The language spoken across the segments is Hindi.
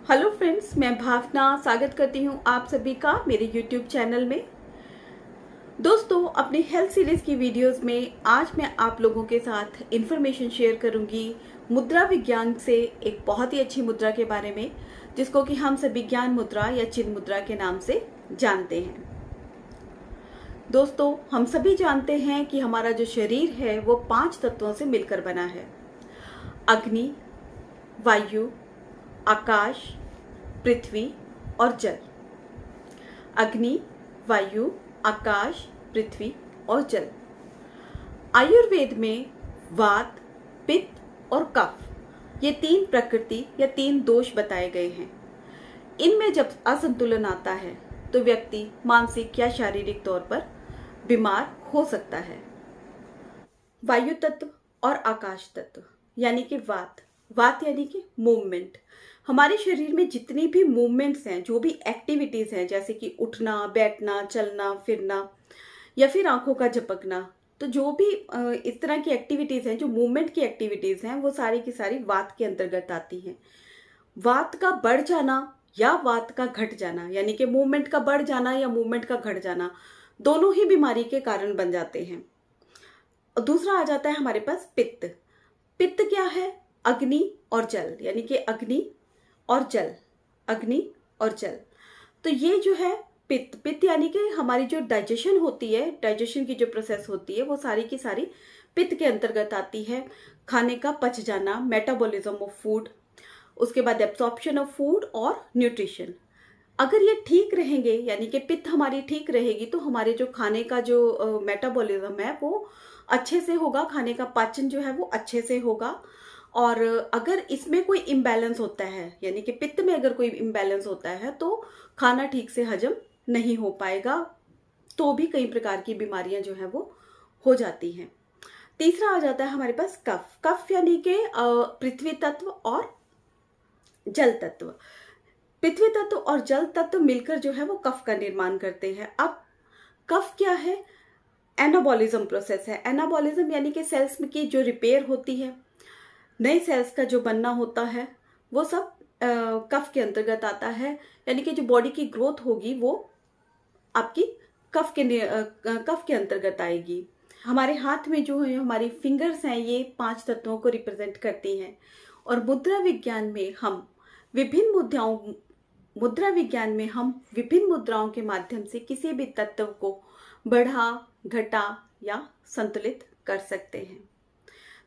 हेलो फ्रेंड्स, मैं भावना स्वागत करती हूँ आप सभी का मेरे यूट्यूब चैनल में। दोस्तों, अपनी हेल्थ सीरीज की वीडियोस में आज मैं आप लोगों के साथ इंफॉर्मेशन शेयर करूंगी मुद्रा विज्ञान से एक बहुत ही अच्छी मुद्रा के बारे में, जिसको कि हम सभी ज्ञान मुद्रा या चिन्ह मुद्रा के नाम से जानते हैं। दोस्तों, हम सभी जानते हैं कि हमारा जो शरीर है वो 5 तत्वों से मिलकर बना है। अग्नि, वायु, आकाश, पृथ्वी और जल। अग्नि, वायु, आकाश, पृथ्वी और जल। आयुर्वेद में वात, पित्त और कफ ये 3 प्रकृति या 3 दोष बताए गए हैं। इनमें जब असंतुलन आता है तो व्यक्ति मानसिक या शारीरिक तौर पर बीमार हो सकता है। वायु तत्व और आकाश तत्व यानी कि वात यानी कि मूवमेंट। हमारे शरीर में जितनी भी मूवमेंट्स हैं, जो भी एक्टिविटीज हैं, जैसे कि उठना, बैठना, चलना फिरना या फिर आंखों का झपकना, तो जो भी इस तरह की एक्टिविटीज हैं, जो मूवमेंट की एक्टिविटीज हैं, वो सारी की सारी वात के अंतर्गत आती हैं। वात का बढ़ जाना या वात का घट जाना यानी कि मूवमेंट का बढ़ जाना या मूवमेंट का घट जाना, दोनों ही बीमारी के कारण बन जाते हैं। और दूसरा आ जाता है हमारे पास पित्त। पित्त क्या है? अग्नि और जल यानी कि अग्नि और जल, अग्नि और जल। तो ये जो है पित्त यानी कि हमारी जो डाइजेशन होती है, डाइजेशन की जो प्रोसेस होती है, वो सारी की सारी पित्त के अंतर्गत आती है। खाने का पच जाना, मेटाबॉलिज्म ऑफ फूड, उसके बाद एब्सॉर्प्शन ऑफ फूड और न्यूट्रिशन। अगर ये ठीक रहेंगे यानी कि पित्त हमारी ठीक रहेगी तो हमारे जो खाने का जो मेटाबॉलिज्म है वो अच्छे से होगा, खाने का पाचन जो है वो अच्छे से होगा। और अगर इसमें कोई इम्बैलेंस होता है यानी कि पित्त में अगर कोई इम्बैलेंस होता है तो खाना ठीक से हजम नहीं हो पाएगा, तो भी कई प्रकार की बीमारियां जो है वो हो जाती हैं। तीसरा आ जाता है हमारे पास कफ। कफ यानी कि पृथ्वी तत्व और जल तत्व। पृथ्वी तत्व और जल तत्व मिलकर जो है वो कफ का निर्माण करते हैं। अब कफ क्या है? एनाबॉलिज्म प्रोसेस है। एनाबॉलिज्म यानी कि सेल्स में की जो रिपेयर होती है, नए सेल्स का जो बनना होता है, वो सब कफ के अंतर्गत आता है। यानी कि जो बॉडी की ग्रोथ होगी वो आपकी कफ के अंतर्गत आएगी। हमारे हाथ में जो है हमारी फिंगर्स हैं, ये 5 तत्वों को रिप्रेजेंट करती हैं। और मुद्रा विज्ञान में हम विभिन्न मुद्राओं के माध्यम से किसी भी तत्व को बढ़ा, घटा या संतुलित कर सकते हैं।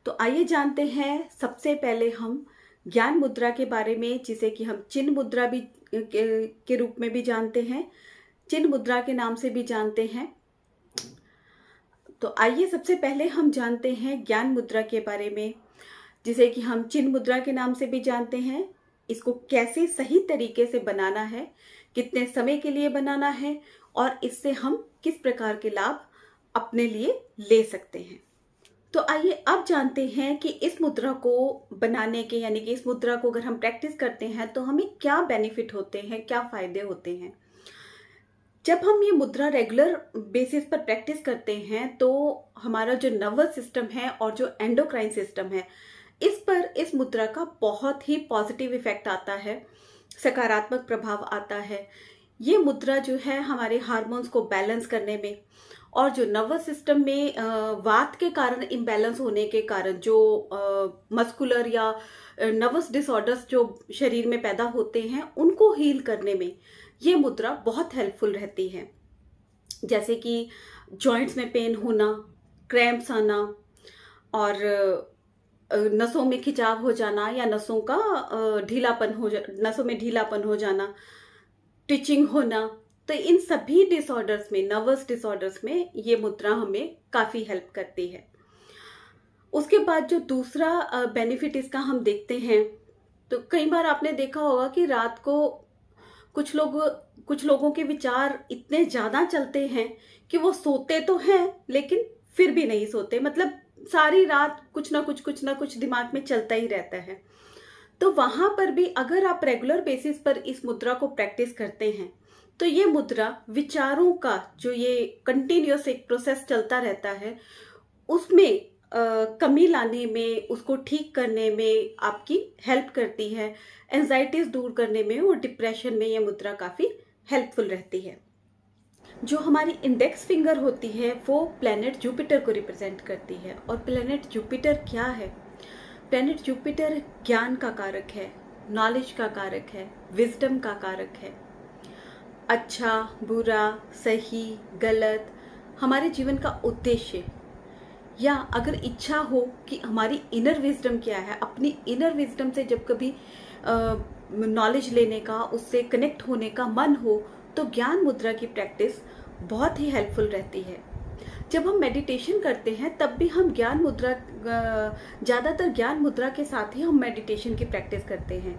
तो आइए जानते हैं सबसे पहले हम ज्ञान मुद्रा के बारे में, जिसे कि हम चिन्ह मुद्रा भी के रूप में भी जानते हैं, चिन्ह मुद्रा के नाम से भी जानते हैं। तो आइए सबसे पहले हम जानते हैं ज्ञान मुद्रा के बारे में, जिसे कि हम चिन्ह मुद्रा के नाम से भी जानते हैं। इसको कैसे सही तरीके से बनाना है, कितने समय के लिए बनाना है और इससे हम किस प्रकार के लाभ अपने लिए ले सकते हैं। तो आइए अब जानते हैं कि इस मुद्रा को बनाने के यानी कि इस मुद्रा को अगर हम प्रैक्टिस करते हैं तो हमें क्या बेनिफिट होते हैं, क्या फायदे होते हैं। जब हम ये मुद्रा रेगुलर बेसिस पर प्रैक्टिस करते हैं तो हमारा जो नर्वस सिस्टम है और जो एंडोक्राइन सिस्टम है, इस पर इस मुद्रा का बहुत ही पॉजिटिव इफेक्ट आता है, सकारात्मक प्रभाव आता है। ये मुद्रा जो है हमारे हार्मोन्स को बैलेंस करने में और जो नर्वस सिस्टम में वात के कारण इम्बैलेंस होने के कारण जो मस्कुलर या नर्वस डिसऑर्डर्स जो शरीर में पैदा होते हैं, उनको हील करने में ये मुद्रा बहुत हेल्पफुल रहती है। जैसे कि जॉइंट्स में पेन होना, क्रैम्प्स आना और नसों में खिंचाव हो जाना या नसों में ढीलापन हो जाना, टिचिंग होना, तो इन सभी डिसऑर्डर्स में, नर्वस डिसऑर्डर्स में ये मुद्रा हमें काफी हेल्प करती है। उसके बाद जो दूसरा बेनिफिट इसका हम देखते हैं, तो कई बार आपने देखा होगा कि रात को कुछ लोगों के विचार इतने ज्यादा चलते हैं कि वो सोते तो हैं लेकिन फिर भी नहीं सोते, मतलब सारी रात कुछ ना कुछ दिमाग में चलता ही रहता है। तो वहां पर भी अगर आप रेगुलर बेसिस पर इस मुद्रा को प्रैक्टिस करते हैं तो ये मुद्रा विचारों का जो ये कंटिन्यूअस एक प्रोसेस चलता रहता है, उसमें कमी लाने में, उसको ठीक करने में आपकी हेल्प करती है। एंजाइटीज दूर करने में और डिप्रेशन में ये मुद्रा काफ़ी हेल्पफुल रहती है। जो हमारी इंडेक्स फिंगर होती है वो प्लैनेट जुपिटर को रिप्रेजेंट करती है। और प्लैनेट जुपिटर क्या है? प्लैनेट जुपिटर ज्ञान का कारक है, नॉलेज का कारक है, विजडम का कारक है। अच्छा, बुरा, सही, गलत, हमारे जीवन का उद्देश्य, या अगर इच्छा हो कि हमारी इनर विजडम क्या है, अपनी इनर विजडम से जब कभी नॉलेज लेने का, उससे कनेक्ट होने का मन हो, तो ज्ञान मुद्रा की प्रैक्टिस बहुत ही हेल्पफुल रहती है। जब हम मेडिटेशन करते हैं तब भी हम ज्ञान मुद्रा, ज़्यादातर ज्ञान मुद्रा के साथ ही हम मेडिटेशन की प्रैक्टिस करते हैं।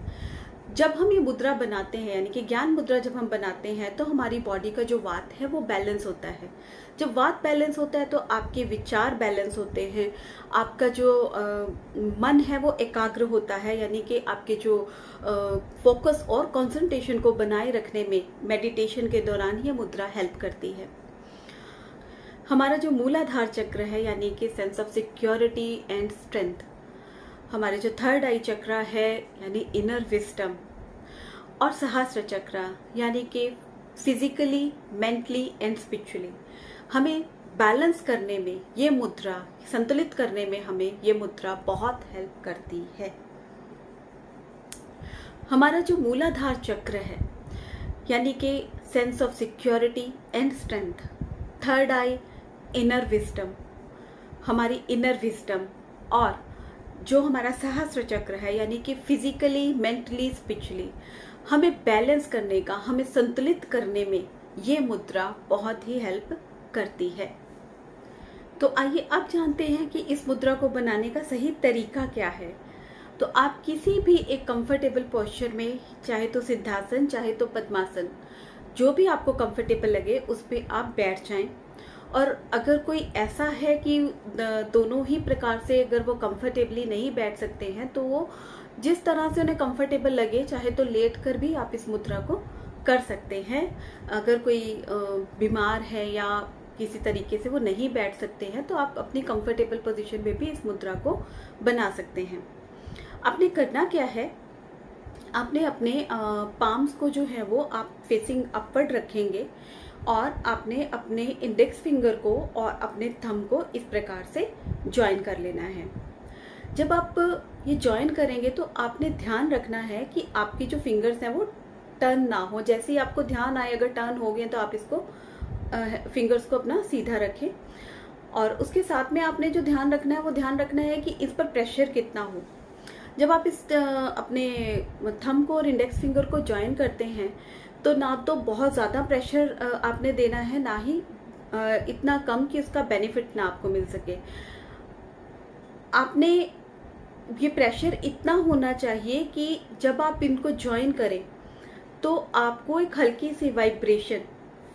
जब हम ये मुद्रा बनाते हैं, यानी कि ज्ञान मुद्रा जब हम बनाते हैं, तो हमारी बॉडी का जो वात है वो बैलेंस होता है। जब वात बैलेंस होता है तो आपके विचार बैलेंस होते हैं, आपका जो मन है वो एकाग्र होता है, यानी कि आपके जो फोकस और कंसंट्रेशन को बनाए रखने में मेडिटेशन के दौरान ये मुद्रा हेल्प करती है। हमारा जो मूलाधार चक्र है, यानी कि sense of security and strength, हमारे जो थर्ड आई चक्र है यानी इनर विजडम, और सहस्त्र चक्र यानी कि फिजिकली, मेंटली एंड स्पिरिचुअली, हमें बैलेंस करने में ये मुद्रा, संतुलित करने में हमें ये मुद्रा बहुत हेल्प करती है। हमारा जो मूलाधार चक्र है यानी कि sense of security and strength, third I inner wisdom, हमारी इनर विजडम, और जो हमारा सहस्त्र चक्र है यानी कि फिजिकली, मेंटली, स्पिरिचुअली, हमें बैलेंस करने का, हमें संतुलित करने में ये मुद्रा बहुत ही हेल्प करती है। तो आइए अब जानते हैं कि इस मुद्रा को बनाने का सही तरीका क्या है। तो आप किसी भी एक कंफर्टेबल पोस्चर में, चाहे तो सिद्धासन चाहे तो पद्मासन, जो भी आपको कंफर्टेबल लगे उस पे आप बैठ जाएं। और अगर कोई ऐसा है कि दोनों ही प्रकार से अगर वो कंफर्टेबली नहीं बैठ सकते हैं, तो वो जिस तरह से उन्हें कंफर्टेबल लगे, चाहे तो लेट कर भी आप इस मुद्रा को कर सकते हैं। अगर कोई बीमार है या किसी तरीके से वो नहीं बैठ सकते हैं, तो आप अपनी कंफर्टेबल पोजीशन में भी इस मुद्रा को बना सकते हैं। आपने करना क्या है, आपने अपने पाम्स को जो है वो आप फेसिंग अपवर्ड रखेंगे, और आपने अपने इंडेक्स फिंगर को और अपने थंब को इस प्रकार से ज्वाइन कर लेना है। जब आप ये ज्वाइन करेंगे तो आपने ध्यान रखना है कि आपकी जो फिंगर्स हैं वो टर्न ना हो। जैसे ही आपको ध्यान आए, अगर टर्न हो गए तो आप इसको फिंगर्स को अपना सीधा रखें। और उसके साथ में आपने जो ध्यान रखना है वो ध्यान रखना है कि इस पर प्रेशर कितना हो। जब आप इस अपने थंब को और इंडेक्स फिंगर को ज्वाइन करते हैं तो ना तो बहुत ज़्यादा प्रेशर आपने देना है, ना ही इतना कम कि उसका बेनिफिट ना आपको मिल सके। आपने ये प्रेशर इतना होना चाहिए कि जब आप इनको ज्वाइन करें तो आपको एक हल्की सी वाइब्रेशन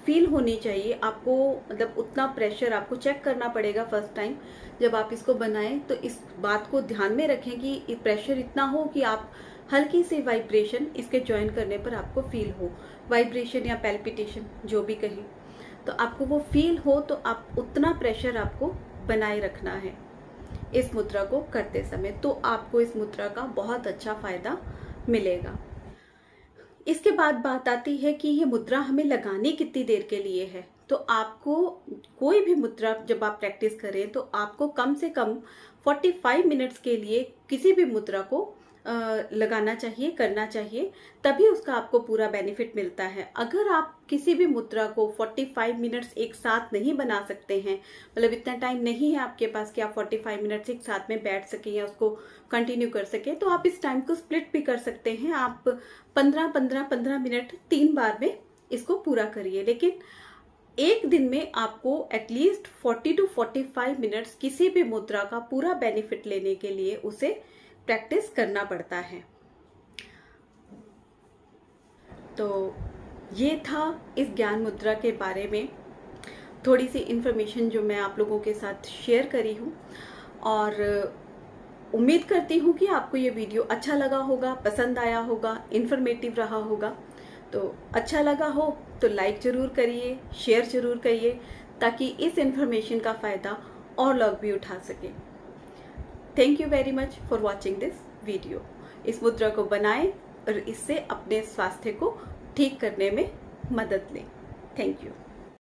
फील होनी चाहिए। आपको मतलब उतना प्रेशर आपको चेक करना पड़ेगा फर्स्ट टाइम जब आप इसको बनाएं, तो इस बात को ध्यान में रखें कि प्रेशर इतना हो कि आप हल्की सी वाइब्रेशन इसके ज्वाइन करने पर आपको फील हो। वाइब्रेशन या पैल्पिटेशन जो भी कहें, तो आपको वो फील हो, तो आप उतना प्रेशर आपको बनाए रखना है इस मुद्रा को करते समय। तो आपको इस मुद्रा का बहुत अच्छा फायदा मिलेगा। इसके बाद बात आती है कि ये मुद्रा हमें लगानी कितनी देर के लिए है। तो आपको कोई भी मुद्रा जब आप प्रैक्टिस करें तो आपको कम से कम 45 मिनट्स के लिए किसी भी मुद्रा को लगाना चाहिए, करना चाहिए, तभी उसका आपको पूरा बेनिफिट मिलता है। अगर आप किसी भी मुद्रा को 45 मिनट्स एक साथ नहीं बना सकते हैं, मतलब इतना टाइम नहीं है आपके पास कि आप 45 मिनट्स एक साथ में बैठ सकें या उसको कंटिन्यू कर सकें, तो आप इस टाइम को स्प्लिट भी कर सकते हैं। आप 15-15-15 मिनट 3 बार में इसको पूरा करिए, लेकिन एक दिन में आपको एटलीस्ट 40 to 45 मिनट्स किसी भी मुद्रा का पूरा बेनिफिट लेने के लिए उसे प्रैक्टिस करना पड़ता है। तो ये था इस ज्ञान मुद्रा के बारे में थोड़ी सी इंफॉर्मेशन जो मैं आप लोगों के साथ शेयर करी हूँ, और उम्मीद करती हूँ कि आपको ये वीडियो अच्छा लगा होगा, पसंद आया होगा, इंफॉर्मेटिव रहा होगा। तो अच्छा लगा हो तो लाइक जरूर करिए, शेयर जरूर करिए, ताकि इस इंफॉर्मेशन का फ़ायदा और लोग भी उठा सकें। Thank you very much for watching this video. इस मुद्रा को बनाएं और इससे अपने स्वास्थ्य को ठीक करने में मदद लें। Thank you.